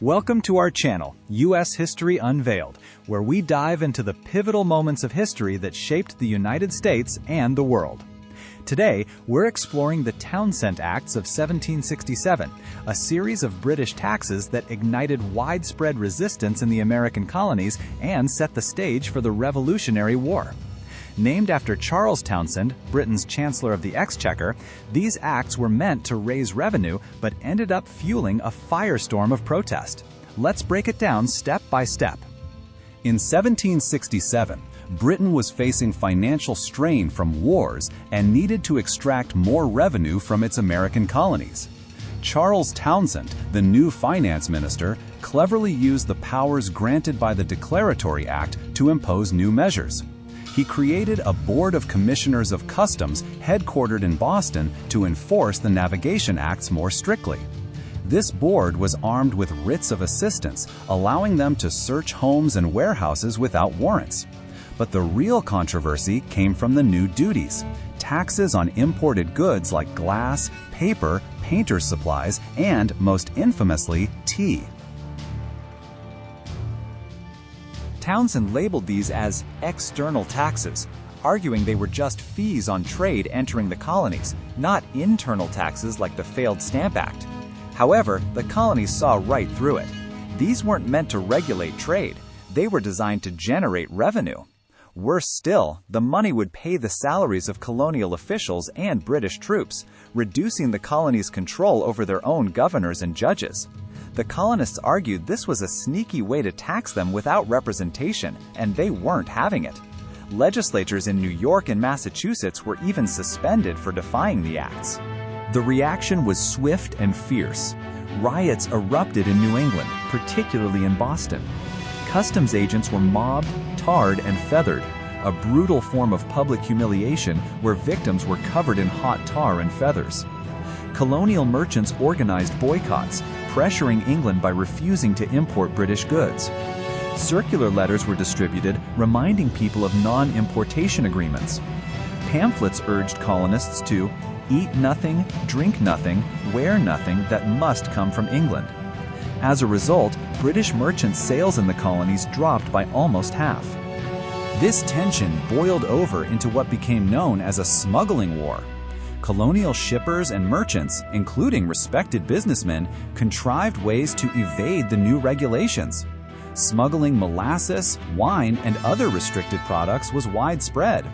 Welcome to our channel, U.S. History Unveiled, where we dive into the pivotal moments of history that shaped the United States and the world. Today, we're exploring the Townshend Acts of 1767, a series of British taxes that ignited widespread resistance in the American colonies and set the stage for the Revolutionary War. Named after Charles Townshend, Britain's Chancellor of the Exchequer, these acts were meant to raise revenue but ended up fueling a firestorm of protest. Let's break it down step by step. In 1767, Britain was facing financial strain from wars and needed to extract more revenue from its American colonies. Charles Townshend, the new finance minister, cleverly used the powers granted by the Declaratory Act to impose new measures. He created a board of commissioners of customs headquartered in Boston to enforce the Navigation Acts more strictly. This board was armed with writs of assistance, allowing them to search homes and warehouses without warrants. But the real controversy came from the new duties, taxes on imported goods like glass, paper, painter's supplies, and, most infamously, tea. Townshend labeled these as external taxes, arguing they were just fees on trade entering the colonies, not internal taxes like the failed Stamp Act. However, the colonies saw right through it. These weren't meant to regulate trade. They were designed to generate revenue. Worse still, the money would pay the salaries of colonial officials and British troops, reducing the colonies' control over their own governors and judges. The colonists argued this was a sneaky way to tax them without representation, and they weren't having it. Legislatures in New York and Massachusetts were even suspended for defying the acts. The reaction was swift and fierce. Riots erupted in New England, particularly in Boston. Customs agents were mobbed, tarred, and feathered, a brutal form of public humiliation where victims were covered in hot tar and feathers. Colonial merchants organized boycotts, pressuring England by refusing to import British goods. Circular letters were distributed, reminding people of non-importation agreements. Pamphlets urged colonists to eat nothing, drink nothing, wear nothing that must come from England. As a result, British merchant sales in the colonies dropped by almost half. This tension boiled over into what became known as a smuggling war. Colonial shippers and merchants, including respected businessmen, contrived ways to evade the new regulations. Smuggling molasses, wine, and other restricted products was widespread.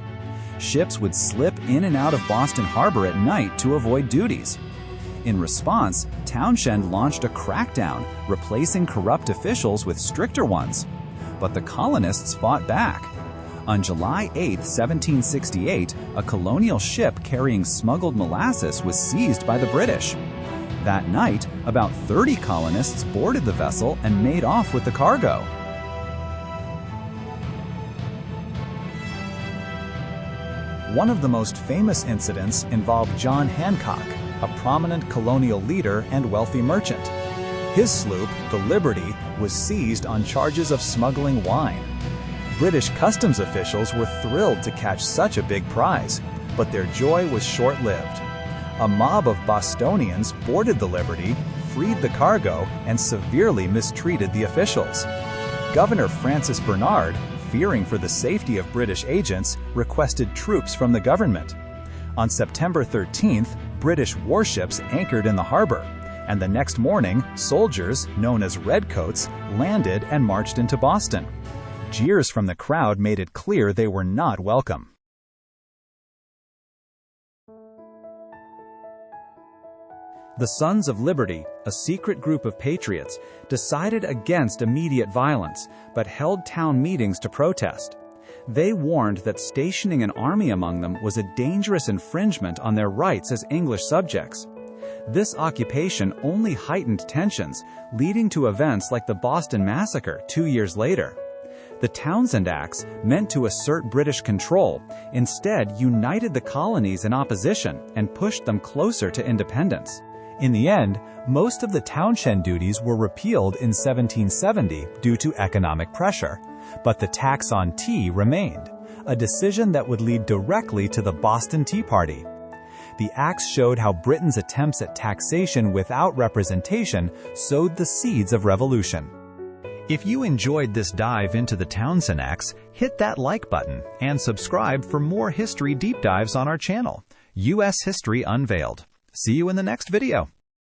Ships would slip in and out of Boston Harbor at night to avoid duties. In response, Townshend launched a crackdown, replacing corrupt officials with stricter ones. But the colonists fought back. On July 8, 1768, a colonial ship carrying smuggled molasses was seized by the British. That night, about 30 colonists boarded the vessel and made off with the cargo. One of the most famous incidents involved John Hancock, a prominent colonial leader and wealthy merchant. His sloop, the Liberty, was seized on charges of smuggling wine. British customs officials were thrilled to catch such a big prize, but their joy was short-lived. A mob of Bostonians boarded the Liberty, freed the cargo, and severely mistreated the officials. Governor Francis Bernard, fearing for the safety of British agents, requested troops from the government. On September 13th, British warships anchored in the harbor, and the next morning, soldiers, known as redcoats, landed and marched into Boston. Jeers from the crowd made it clear they were not welcome. The Sons of Liberty, a secret group of patriots, decided against immediate violence, but held town meetings to protest. They warned that stationing an army among them was a dangerous infringement on their rights as English subjects. This occupation only heightened tensions, leading to events like the Boston Massacre 2 years later. The Townshend Acts, meant to assert British control, instead united the colonies in opposition and pushed them closer to independence. In the end, most of the Townshend duties were repealed in 1770 due to economic pressure, but the tax on tea remained, a decision that would lead directly to the Boston Tea Party. The acts showed how Britain's attempts at taxation without representation sowed the seeds of revolution. If you enjoyed this dive into the Townshend Acts, hit that like button and subscribe for more history deep dives on our channel, U.S. History Unveiled. See you in the next video.